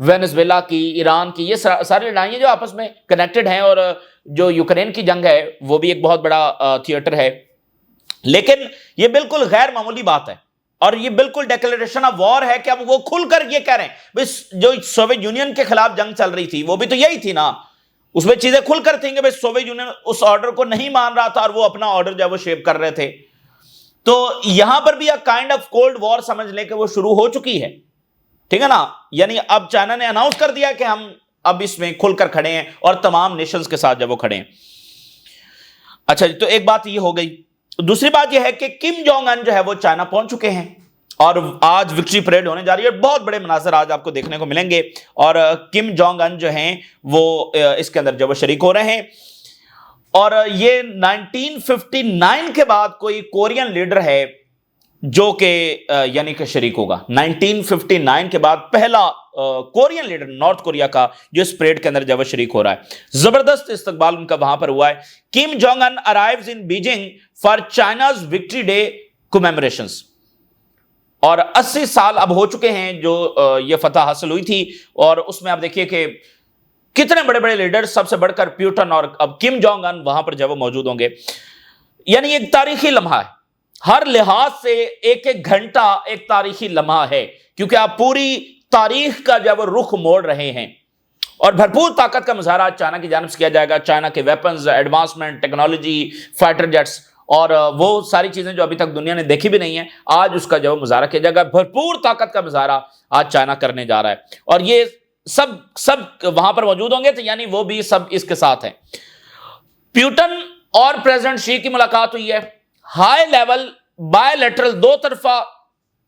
Venezuela کی، ایران کی، یہ ساری لڑائیاں جو آپس میں کنیکٹڈ ہیں، اور جو یوکرین کی جنگ ہے وہ بھی ایک بہت بڑا تھیٹر ہے. لیکن یہ بالکل غیر معمولی بات ہے، اور یہ بالکل ڈیکلیریشن آف وار ہے کہ اب وہ کھل کر یہ کہہ رہے ہیں. جو سوویت یونین کے خلاف جنگ چل رہی تھی وہ بھی تو یہی تھی نا، اس میں چیزیں کھل کر تھیں کہ سوویت یونین اس آرڈر کو نہیں مان رہا تھا اور وہ اپنا آرڈر جو ہے وہ شیپ کر رہے تھے. تو یہاں پر بھی ایک کائنڈ آف کولڈ وار سمجھ لیں کہ وہ شروع ہو چکی ہے، ٹھیک ہے نا. یعنی اب چائنا نے اناؤنس کر دیا کہ ہم اب اس میں کھل کر کھڑے ہیں اور تمام نیشنز کے ساتھ جب وہ کھڑے ہیں. اچھا جی، تو ایک بات یہ ہو گئی. دوسری بات یہ ہے کہ کم جونگ ان جو ہے وہ چائنا پہنچ چکے ہیں، اور آج وکٹری پریڈ ہونے جا رہی ہے. بہت بڑے مناظر آج آپ کو دیکھنے کو ملیں گے، اور کم جونگ ان جو ہیں وہ اس کے اندر جو وہ شریک ہو رہے ہیں. اور یہ 1959 کے بعد کوئی کورین لیڈر ہے جو کہ یعنی کہ شریک ہوگا. 1959 کے بعد پہلا کورین لیڈر نارتھ کوریا کا جو اس پریڈ کے اندر جو وہ شریک ہو رہا ہے. زبردست استقبال ان کا وہاں پر ہوا ہے. Kim Jong Un arrives in Beijing for China's victory day commemorations. اور 80 سال اب ہو چکے ہیں جو یہ فتح حاصل ہوئی تھی، اور اس میں آپ دیکھیے کہ کتنے بڑے بڑے لیڈر، سب سے بڑھ کر پیوٹن اور اب کم جونگ ان وہاں پر جو وہ موجود ہوں گے. یعنی ایک تاریخی لمحہ ہے، ہر لحاظ سے ایک ایک گھنٹہ ایک تاریخی لمحہ ہے، کیونکہ آپ پوری تاریخ کا جو وہ رخ موڑ رہے ہیں. اور بھرپور طاقت کا مظاہرہ چائنا کی جانب سے کیا جائے گا. چائنا کے weapons, advancement, technology, fighter jets اور وہ ساری چیزیں جو ابھی تک دنیا نے دیکھی بھی نہیں ہیں، آج اس کا جو مظاہرہ کیا جائے گا. بھرپور طاقت کا مظاہرہ آج چائنا کرنے جا رہا ہے، اور یہ سب وہاں پر موجود ہوں گے، تو یعنی وہ بھی سب اس کے ساتھ ہیں. پیوٹن اور پریزیڈنٹ شی کی ملاقات ہوئی ہے، ہائی لیول بائی لیٹرل دو طرفہ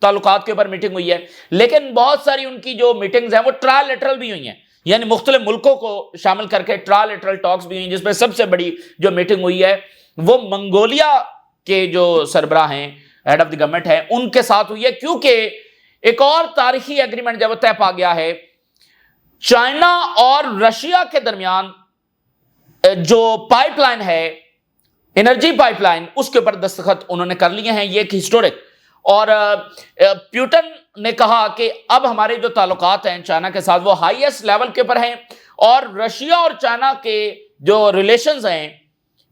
تعلقات کے اوپر میٹنگ ہوئی ہے. لیکن بہت ساری ان کی جو میٹنگز ہیں وہ ٹرائی لیٹرل بھی ہوئی ہیں، یعنی مختلف ملکوں کو شامل کر کے ٹرائی لیٹرل ٹاکس بھی ہوئی ہیں، جس میں سب سے بڑی جو میٹنگ ہوئی ہے وہ منگولیا کے جو سربراہ ہیں، ہیڈ آف دی گورنمنٹ ہیں، ان کے ساتھ ہوئی ہے. کیونکہ ایک اور تاریخی ایگریمنٹ جب طے پا گیا ہے، چائنا اور رشیا کے درمیان جو پائپ لائن ہے، انرجی پائپ لائن، اس کے اوپر دستخط انہوں نے کر لیے ہیں. یہ ایک ہسٹورک. اور پیوٹن نے کہا کہ اب ہمارے جو تعلقات ہیں چائنا کے ساتھ وہ ہائیسٹ لیول کے اوپر ہیں، اور رشیا اور چائنا کے جو ریلیشنز ہیں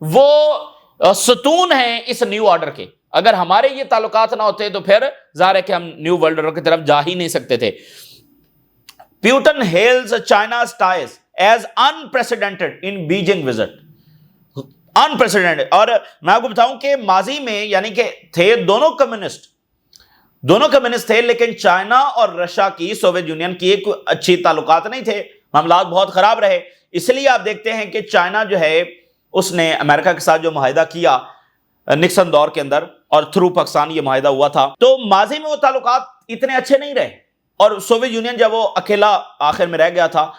وہ ستون ہیں اس نیو آرڈر کے. اگر ہمارے یہ تعلقات نہ ہوتے تو پھر ظاہر ہے کہ ہم نیو ورلڈ آرڈر کی طرف جا ہی نہیں سکتے تھے. Putin hails China's ties as unprecedented in Beijing visit. unprecedented. اور میں آپ کو بتاؤں کہ ماضی میں یعنی کہ تھے دونوں کمیونسٹ تھے، لیکن چائنا اور رشیا کی، سوویت یونین کی ایک اچھی تعلقات نہیں تھے، معاملات بہت خراب رہے. اس لیے آپ دیکھتے ہیں کہ چائنا جو ہے اس نے امریکہ کے ساتھ جو معاہدہ کیا نکسن دور کے اندر، اور تھرو پاکستان یہ معاہدہ ہوا تھا، تو ماضی میں وہ تعلقات اتنے اچھے نہیں رہے، اور سوویت یونین جب وہ اکیلا آخر میں رہ گیا تھا.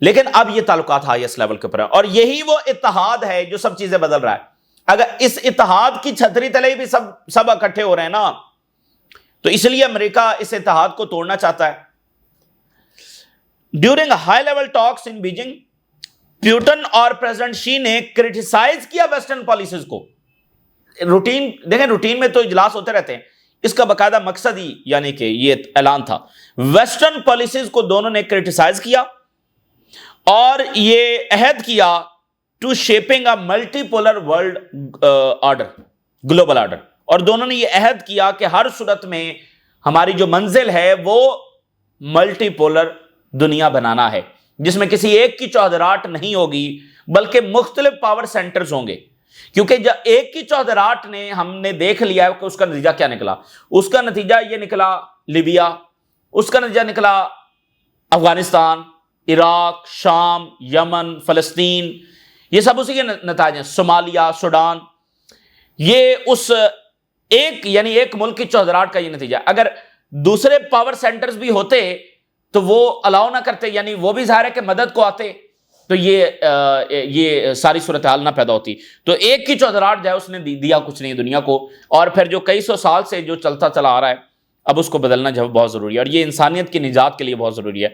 لیکن اب یہ تعلقات ہائیسٹ لیول کے اوپر ہے، اور یہی وہ اتحاد ہے جو سب چیزیں بدل رہا ہے. اگر اس اتحاد کی چھتری تلے بھی سب اکٹھے ہو رہے ہیں نا، تو اس لیے امریکہ اس اتحاد کو توڑنا چاہتا ہے. ڈیورنگ ہائی لیول ٹاکس ان بیجنگ، پیوٹن اور پریزیڈنٹ شی نے کرٹیسائز کیا ویسٹرن پالیسیز کو. روٹین میں تو اجلاس ہوتے رہتے ہیں، اس کا باقاعدہ مقصد ہی یعنی کہ یہ اعلان تھا. ویسٹرن پالیسیز کو دونوں نے کرٹیسائز کیا، اور یہ عہد کیا to shaping a multipolar world order, global order. اور دونوں نے یہ عہد کیا کہ ہر صورت میں ہماری جو منزل ہے وہ ملٹی پولر دنیا بنانا ہے، جس میں کسی ایک کی چودراہٹ نہیں ہوگی بلکہ مختلف پاور سینٹرز ہوں گے. کیونکہ جب ایک کی چودراہٹ نے ہم نے دیکھ لیا ہے کہ اس کا نتیجہ کیا نکلا. اس کا نتیجہ یہ نکلا لیبیا، اس کا نتیجہ نکلا افغانستان، عراق، شام، یمن، فلسطین، یہ سب اسی کے نتائج ہیں. صومالیہ، سوڈان، یہ اس ایک ملک کی چودراہٹ کا یہ نتیجہ. اگر دوسرے پاور سینٹرز بھی ہوتے تو وہ الاؤ نہ کرتے، یعنی وہ بھی ظاہر ہے کہ مدد کو آتے، تو یہ ساری صورتحال نہ پیدا ہوتی. تو ایک کی چودراہٹ جو ہے اس نے دیا کچھ نہیں دنیا کو، اور پھر جو کئی سو سال سے جو چلتا چلا آ رہا ہے اب اس کو بدلنا جو ہے بہت ضروری ہے، اور یہ انسانیت کی نجات کے لیے بہت ضروری ہے.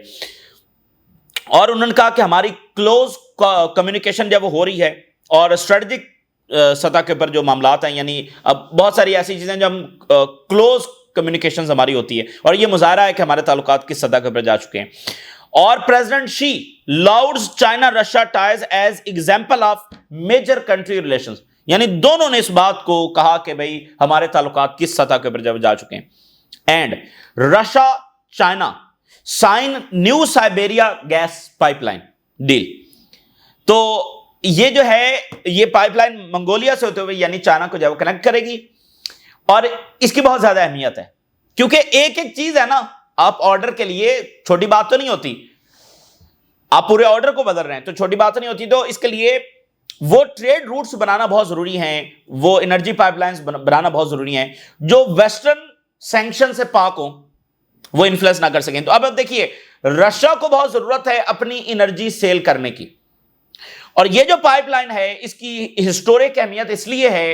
اور انہوں نے کہا کہ ہماری کلوز کمیونیکیشن جب وہ ہو رہی ہے، اور اسٹریٹجک سطح کے پر جو معاملات ہیں، یعنی اب بہت ساری ایسی چیزیں جو ہم کلوز کمیونیکیشنز ہماری ہوتی ہے، اور یہ مظاہرہ ہے کہ ہمارے تعلقات کس سطح کے پر جا چکے ہیں. اور president Xi lauds China Russia ties as example of major country relations, یعنی دونوں نے اس بات کو کہا کہ بھئی ہمارے تعلقات کس سطح کے اوپر جا چکے ہیں. And Russia China sign new Siberia gas pipeline deal. تو یہ جو ہے یہ پائپ لائن منگولیا سے ہوتے ہوئے یعنی چائنا کو جب کنیکٹ کرے گی، اور اس کی بہت زیادہ اہمیت ہے کیونکہ ایک ایک چیز ہے نا، آپ آرڈر کے لیے چھوٹی بات تو نہیں ہوتی، آپ پورے آرڈر کو بدل رہے ہیں تو چھوٹی بات نہیں ہوتی، تو اس کے لیے وہ ٹریڈ روٹس بنانا بہت ضروری ہیں، وہ انرجی پائپ لائنز بنانا بہت ضروری ہیں جو ویسٹرن سینکشن سے پاک ہوں، وہ انفلوئنس نہ کر سکیں. تو اب دیکھیے رشیا کو بہت ضرورت ہے اپنی انرجی سیل کرنے کی، اور یہ جو پائپ لائن ہے اس کی ہسٹورک اہمیت اس لیے ہے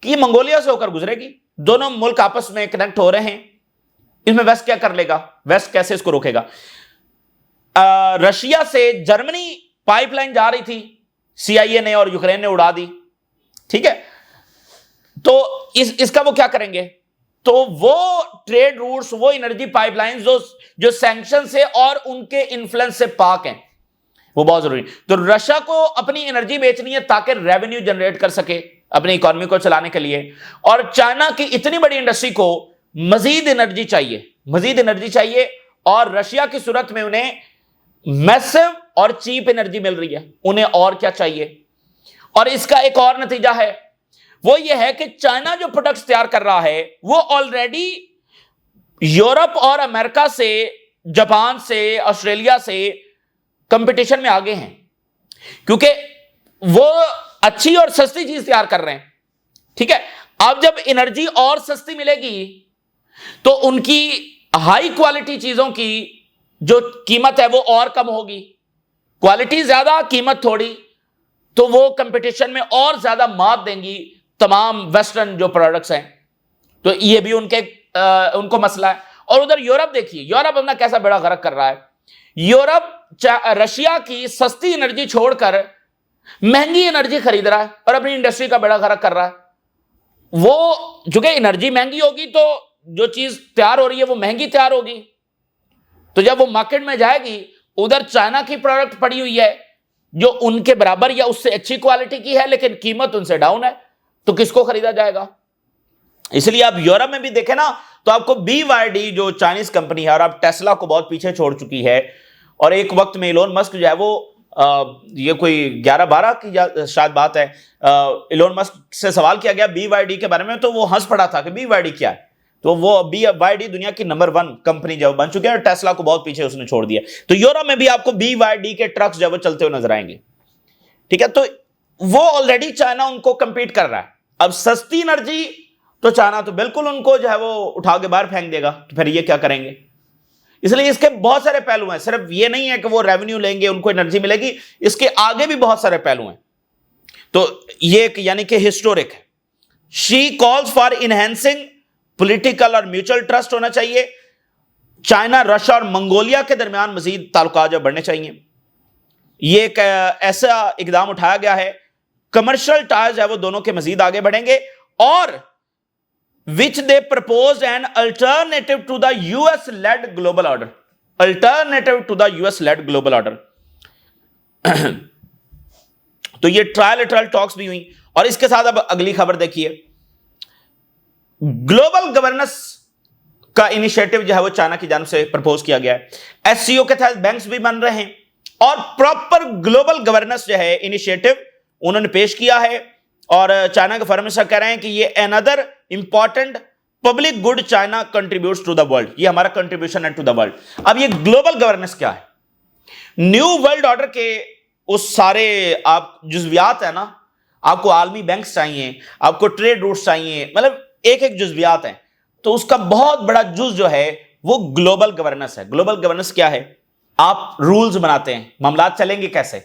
کہ یہ منگولیا سے ہو کر گزرے گی، دونوں ملک آپس میں کنیکٹ ہو رہے ہیں. اس میں ویسٹ کیا کر لے گا، ویسٹ کیسے اس کو روکے گا؟ رشیا سے جرمنی پائپ لائن جا رہی تھی، سی آئی اے نے اور یوکرین نے اڑا دی، ٹھیک ہے، تو اس کا وہ کیا کریں گے؟ تو وہ ٹریڈ روٹس، وہ انرجی پائپ لائن جو سینکشن سے اور ان کے انفلوئنس سے پاک ہیں، وہ بہت ضروری. تو رشیا کو اپنی انرجی بیچنی ہے تاکہ ریونیو جنریٹ کر سکے اپنی اکانومی کو چلانے کے لیے، اور چائنا کی اتنی بڑی انڈسٹری کو مزید انرجی چاہیے، مزید انرجی چاہیے، اور رشیا کی صورت میں انہیں میسو اور چیپ انرجی مل رہی ہے، انہیں اور کیا چاہیے؟ اور اس کا ایک اور نتیجہ ہے، وہ یہ ہے کہ چائنا جو پروڈکٹس تیار کر رہا ہے وہ آلریڈی یورپ اور امریکہ سے، جاپان سے، آسٹریلیا سے کمپٹیشن میں آگے ہیں، کیونکہ وہ اچھی اور سستی چیز تیار کر رہے ہیں، ٹھیک ہے. اب جب انرجی اور سستی ملے گی تو ان کی ہائی کوالٹی چیزوں کی جو قیمت ہے وہ اور کم ہوگی، کوالٹی زیادہ قیمت تھوڑی، تو وہ کمپٹیشن میں اور زیادہ مات دیں گی تمام ویسٹرن جو پروڈکٹس ہیں. تو یہ بھی ان کو مسئلہ ہے. اور ادھر یورپ دیکھیے، یورپ اپنا کیسا بیڑا غرق کر رہا ہے. یورپ رشیا کی سستی انرجی چھوڑ کر مہنگی انرجی خرید رہا ہے اور اپنی انڈسٹری کا بیڑا غرق کر رہا ہے. وہ چونکہ انرجی مہنگی ہوگی تو جو چیز تیار ہو رہی ہے وہ مہنگی تیار ہوگی، تو جب وہ مارکیٹ میں جائے گی، ادھر چائنا کی پروڈکٹ پڑی ہوئی ہے جو ان کے برابر یا اس سے اچھی کوالٹی کی ہے لیکن قیمت ان سے ڈاؤن ہے، تو کس کو خریدا جائے گا؟ اس لیے آپ یورپ میں بھی دیکھیں نا تو آپ کو بی وائی ڈی جو چائنیز کمپنی ہے، اور آپ ٹیسلا کو بہت پیچھے چھوڑ چکی ہے، اور ایک وقت میں ایلون مسک جو ہے وہ یہ کوئی 11-12 کی شاید بات ہے، ایلون مسک سے سوال کیا گیا بی وائی ڈی کے بارے میں تو وہ ہنس پڑا تھا کہ بی وائی ڈی کیا ہے، تو وہ بی وائی ڈی دنیا کی نمبر 1 کمپنی جو بن چکی ہے، اور ٹیسلا کو بہت پیچھے اس نے چھوڑ دیا. تو یورپ میں بھی آپ کو بی وائی ڈی کے ٹرکس جو چلتے ہوئے نظر آئیں گے، ٹھیک ہے. تو وہ آلریڈی چائنا ان کو کمپیٹ کر رہا ہے. اب سستی انرجی تو چائنا تو بالکل ان کو جو ہے وہ اٹھا کے باہر پھینک دے گا، تو پھر یہ کیا کریں گے؟ اس لیے اس کے بہت سارے پہلو ہیں، صرف یہ نہیں ہے کہ وہ ریونیو لیں گے ان کو انرجی ملے گی، اس کے آگے بھی بہت سارے پہلو ہیں. تو یہ ایک یعنی کہ ہسٹورک ہے. She calls for enhancing political اور میوچل ٹرسٹ ہونا چاہیے. چائنا، رشیا اور منگولیا کے درمیان مزید تعلقات جو بڑھنے چاہیے. یہ ایک ایسا اقدام اٹھایا گیا ہے، کمرشل ٹائز ہے وہ دونوں کے مزید آگے بڑھیں گے، اور which they proposed an alternative to the US led global order. Alternative to the US led global order. تو یہ ٹرائلیٹرل ٹاکس بھی ہوئی. اور اس کے ساتھ اب اگلی خبر دیکھیے، گلوبل گورننس کا انیشیٹو جو ہے وہ چائنا کی جانب سے پرپوز کیا گیا ہے. ایس سی او کے تحت بینکس بھی بن رہے ہیں، اور پراپر گلوبل گورننس جو ہے انیشیٹو انہوں نے پیش کیا ہے. اور چائنا کے فارم منسٹر کہہ رہے ہیں کہ یہ another important public good China contributes to the world. یہ ہمارا contribution ہے to the world. اب یہ گلوبل گورننس کیا ہے؟ نیو ورلڈ آرڈر کے اس سارے آپ جزویات ہیں نا، آپ کو عالمی بینکس چاہیے، آپ کو ٹریڈ روٹس چاہیے، مطلب ایک ایک جزویات ہیں، تو اس کا بہت بڑا جز جو ہے وہ گلوبل گورننس ہے. گلوبل گورننس کیا ہے؟ آپ رولز بناتے ہیں، معاملات چلیں گے کیسے،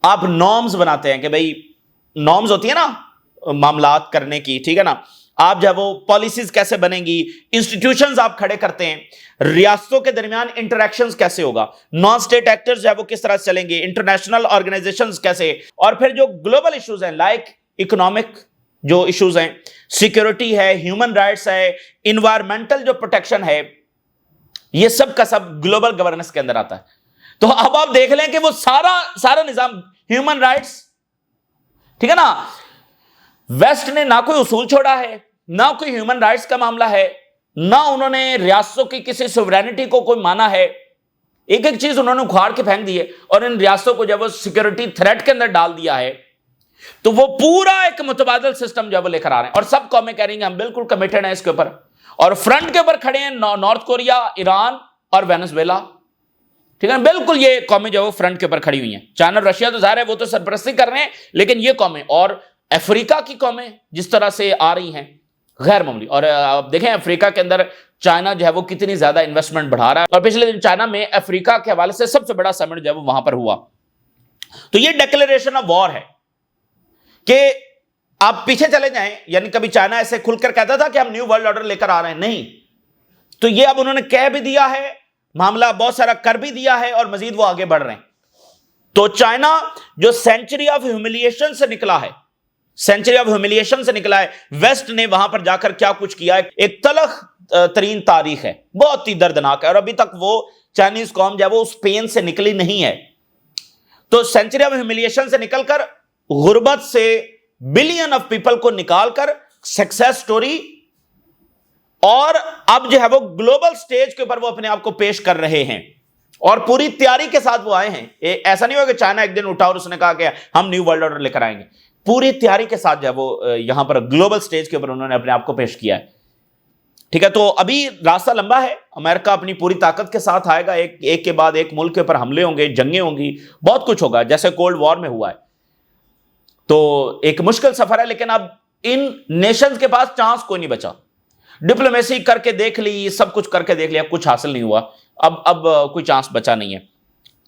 آپ نارمز بناتے ہیں کہ بھئی نارمز ہوتی ہے نا معاملات کرنے کی، ٹھیک ہے نا، آپ جو ہے وہ پالیسیز کیسے بنیں گی، انسٹیٹیوشنز آپ کھڑے کرتے ہیں، ریاستوں کے درمیان انٹریکشنز کیسے ہوگا، نان اسٹیٹ ایکٹرز جو ہے وہ کس طرح چلیں گے، انٹرنیشنل آرگنائزیشنز کیسے، اور پھر جو گلوبل ایشوز ہیں لائک اکنامک جو ایشوز ہیں، سیکیورٹی ہے، ہیومن رائٹس ہے، انوائرمنٹل جو پروٹیکشن ہے، یہ سب کا سب گلوبل گورننس کے اندر آتا ہے. تو اب آپ دیکھ لیں کہ وہ سارا نظام ہیومن رائٹس، ٹھیک ہے نا، ویسٹ نے نہ کوئی اصول چھوڑا ہے، نہ کوئی ہیومن رائٹس کا معاملہ ہے، نہ انہوں نے ریاستوں کی کسی سوورینٹی کو کوئی مانا ہے، ایک ایک چیز انہوں نے اکھاڑ کے پھینک دی ہے، اور ان ریاستوں کو جب وہ سیکورٹی تھریٹ کے اندر ڈال دیا ہے، تو وہ پورا ایک متبادل سسٹم جو ہے وہ لے کر آ رہے ہیں، اور سب قومیں کہہ رہی ہیں ہم بالکل کمیٹڈ ہیں اس کے اوپر، اور فرنٹ کے اوپر کھڑے ہیں نارتھ کوریا، ایران اور وینزویلا، ٹھیک ہے، بالکل یہ قومیں جو ہے وہ فرنٹ کے اوپر کھڑی ہوئی ہیں۔ چائنا اور رشیا تو ظاہر ہے وہ تو سرپرستی کر رہے ہیں، لیکن یہ قومیں اور افریقہ کی قومیں جس طرح سے آ رہی ہیں غیر معمولی، اور آپ دیکھیں افریقہ کے اندر چائنا جو ہے وہ کتنی زیادہ انویسٹمنٹ بڑھا رہا ہے، اور پچھلے دن چائنا میں افریقہ کے حوالے سے سب سے بڑا سمٹ جو ہے وہ وہاں پر ہوا۔ تو یہ ڈیکلیریشن آف وار ہے کہ آپ پیچھے چلے جائیں، یعنی کبھی چائنا ایسے کھل کر کہتا تھا کہ ہم نیو ورلڈ آرڈر لے کر آ رہے ہیں، نہیں، تو یہ اب انہوں نے کہہ بھی دیا ہے، معاملہ بہت سارا کر بھی دیا ہے، اور مزید وہ آگے بڑھ رہے ہیں۔ تو چائنا جو سینچری آف ہیوملیشن سے نکلا ہے، سینچری آف ہیوملیشن سے نکلا ہے، ویسٹ نے وہاں پر جا کر کیا کچھ کیا ہے، ایک تلخ ترین تاریخ ہے، بہت ہی دردناک ہے، اور ابھی تک وہ چائنیز قوم جو ہے وہ اس پین سے نکلی نہیں ہے۔ تو سینچری آف ہیوملیشن سے نکل کر، غربت سے بلین آف پیپل کو نکال کر سکسیس سٹوری، اور اب جو ہے وہ گلوبل سٹیج کے اوپر وہ اپنے آپ کو پیش کر رہے ہیں، اور پوری تیاری کے ساتھ وہ آئے ہیں۔ ایسا نہیں ہوا کہ چائنا ایک دن اٹھا اور اس نے کہا کہ ہم نیو ورلڈ آرڈر لے کر آئیں گے، پوری تیاری کے ساتھ جو ہے وہ یہاں پر گلوبل سٹیج کے اوپر انہوں نے اپنے آپ کو پیش کیا ہے، ٹھیک ہے۔ تو ابھی راستہ لمبا ہے، امریکہ اپنی پوری طاقت کے ساتھ آئے گا، ایک کے بعد ایک ملک کے اوپر حملے ہوں گے، جنگیں ہوں گی، بہت کچھ ہوگا، جیسے کولڈ وار میں ہوا ہے۔ تو ایک مشکل سفر ہے، لیکن اب ان نیشنز کے پاس چانس کوئی نہیں بچا، ڈپلومیسی کر کے دیکھ لی، سب کچھ کر کے دیکھ لیا، کچھ حاصل نہیں ہوا، اب کوئی چانس بچا نہیں ہے۔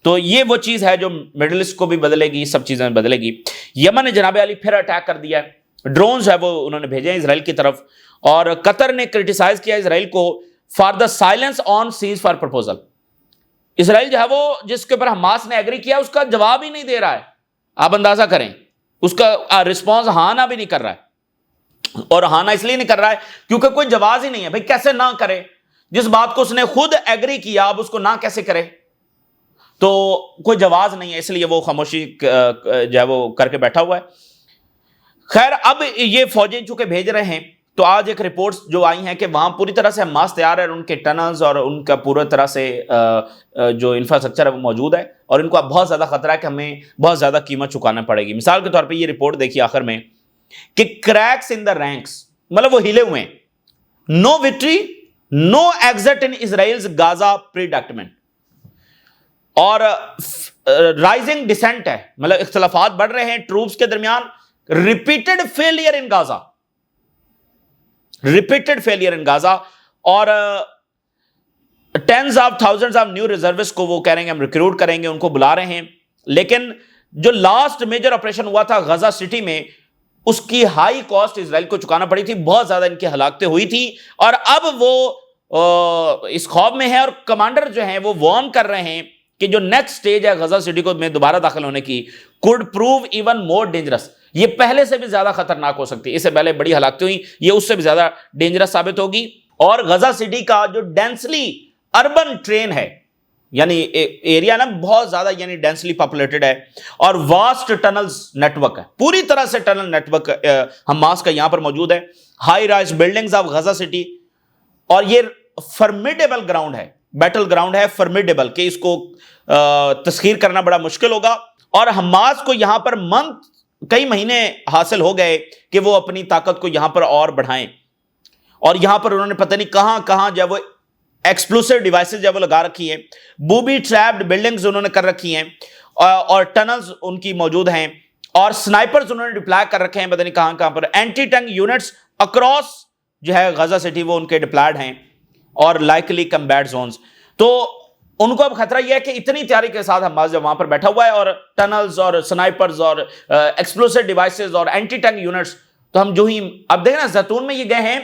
تو یہ وہ چیز ہے جو مڈل ایسٹ کو بھی بدلے گی، سب چیزیں بدلے گی۔ یمن نے جناب علی پھر اٹیک کر دیا ہے، ڈرونز ہے وہ انہوں نے بھیجے ہیں اسرائیل کی طرف، اور قطر نے کرٹیسائز کیا اسرائیل کو for the silence on ceasefire proposal. Israel جو ہے وہ جس کے اوپر حماس نے ایگری کیا اس کا جواب ہی نہیں دے رہا ہے، آپ اندازہ کریں، اس کا رسپانس ہاں نہ بھی نہیں کر رہا ہے، اور ہاں نہ اس لیے نہیں کر رہا ہے کیونکہ کوئی جواز ہی نہیں ہے، بھائی کیسے نہ کرے، جس بات کو اس نے خود ایگری کیا اب اس کو نہ کیسے کرے، تو کوئی جواز نہیں ہے، اس لیے وہ خاموشی جو ہے وہ کر کے بیٹھا ہوا ہے۔ خیر اب یہ فوجیں چونکہ بھیج رہے ہیں، تو آج ایک رپورٹس جو آئی ہیں کہ وہاں پوری طرح سے حماس تیار ہے، اور ان کے ٹنلز اور ان کا پورا طرح سے جو انفراسٹرکچر ہے وہ موجود ہے، اور ان کو اب بہت زیادہ خطرہ ہے کہ ہمیں بہت زیادہ قیمت چکانا پڑے گی۔ مثال کے طور پہ یہ رپورٹ دیکھیے آخر میں کہ کریکس ان دا رینکس، مطلب وہ ہلے ہوئے ہیں، نو وکٹری نو ایگزٹ ان اسرائیلز غازہ پریڈکٹمنٹ، اور رائزنگ ڈسینٹ ہے، مطلب اختلافات بڑھ رہے ہیں ٹروپس کے درمیان، repeated failure in Gaza, repeated failure in Gaza, اور tens of thousands of new reservists کو وہ کہہ رہے ہیں ہم ریکروٹ کریں گے، ان کو بلا رہے ہیں، لیکن جو لاسٹ میجر آپریشن ہوا تھا غزہ سٹی میں، اس کی ہائی کاسٹ اسرائیل کو چکانا پڑی تھی، بہت زیادہ ان کی ہلاکتیں ہوئی تھی، اور اب وہ اس خوف میں ہے، اور کمانڈر جو ہیں وہ وارن کر رہے ہیں کہ جو نیکسٹ سٹیج ہے غزہ سٹی کو میں دوبارہ داخل ہونے کی، could prove even more dangerous، یہ پہلے سے بھی زیادہ خطرناک ہو سکتی ہے، اس سے پہلے بڑی ہلاکتیں ہوئی، یہ اس سے بھی زیادہ ڈینجرس ثابت ہوگی۔ اور غزہ سٹی کا جو ڈینسلی اربن ٹرین ہے، یعنی ایریا نا بہت زیادہ یعنی ڈینسلی پاپولیٹڈ ہے، اور واسٹ ٹنلز نیٹ ورک ہے، پوری طرح سے ٹنل نیٹ ورک حماس کا یہاں پر موجود ہے، high rise buildings of Gaza city, اور یہ فرمیڈیبل گراؤنڈ ہے، بیٹل گراؤنڈ ہے، فرمیڈیبل، کہ اس کو تسخیر کرنا بڑا مشکل ہوگا، اور حماس کو یہاں پر کئی مہینے حاصل ہو گئے کہ وہ اپنی طاقت کو یہاں پر اور بڑھائیں، اور یہاں پر انہوں نے پتہ نہیں کہاں کہاں جب وہ ایکسپلوسیو ڈیوائسز جب وہ لگا رکھی ہیں، بوبی ٹریپڈ بلڈنگز انہوں نے کر رکھی ہیں، اور ٹنلز ان کی موجود ہیں، اور سنائپرز انہوں نے ڈپلائی کر رکھے ہیں پتہ نہیں کہاں کہاں پر، اینٹی ٹینک یونٹس اکراس جو ہے غزہ سٹی وہ ان کے ڈپلائڈ ہیں، اور لائکلی کمبیٹ زونز۔ تو ان کو اب خطرہ یہ ہے کہ اتنی تیاری کے ساتھ حماس جب وہاں پر بیٹھا ہوا ہے، اور ٹنلز اور سنائپرز اور ایکسپلوسیو ڈیوائسز اور اینٹی ٹینک یونٹس، تو ہم جو ہی اب دیکھیں نا زیتون میں یہ گئے ہیں،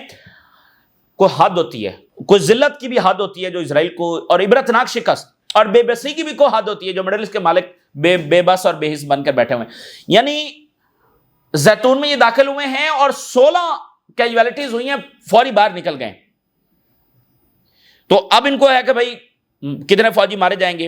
کوئی حد ہوتی ہے، کوئی ذلت کی بھی حد ہوتی ہے جو اسرائیل کو، اور عبرتناک شکست اور بے بسی کی بھی کوئی حد ہوتی ہے جو مڈل ایسٹ کے مالک بے بس اور بے حس بن کر بیٹھے ہوئے ہیں۔ یعنی زیتون میں یہ داخل ہوئے ہیں اور 16 کیجویلٹیز ہوئی ہیں، فوری باہر نکل گئے، تو اب ان کو ہے کہ بھائی کتنے فوجی مارے جائیں گے۔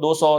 200,